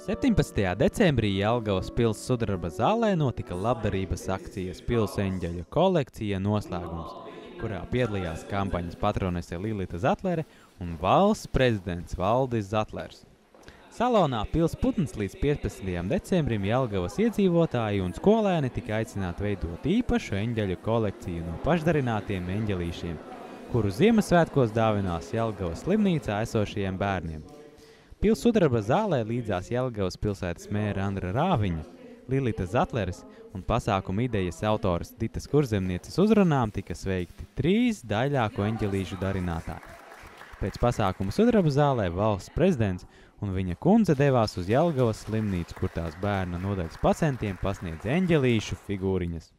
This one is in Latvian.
17. decembrī Jelgavas pils sudraba zālē notika labdarības akcijas Pils eņģeļu kolekcija noslēgums, kurā piedalījās kampaņas patronese Lilita Zatlere un valsts prezidents Valdis Zatlers. Salonā Pils putns līdz 15. decembrim Jelgavas iedzīvotāji un skolēni tika aicināti veidot īpašu eņģeļu kolekciju no pašdarinātiem eņģelīšiem, kuru Ziemassvētkos dāvinās Jelgavas slimnīcā esošajiem bērniem. Pils sudraba zālē līdzās Jelgavas pilsētas mēra Andra Rāviņa, Lilita Zatleres un pasākuma idejas autoras Ditas Kurzemnieces uzrunām tika sveikti 3 daļāko eņģelīšu darinātāji. Pēc pasākuma sudraba zālē valsts prezidents un viņa kundze devās uz Jelgavas slimnīcu, kur tās bērnu nodaļas pacientiem pasniedz eņģelīšu figūriņas.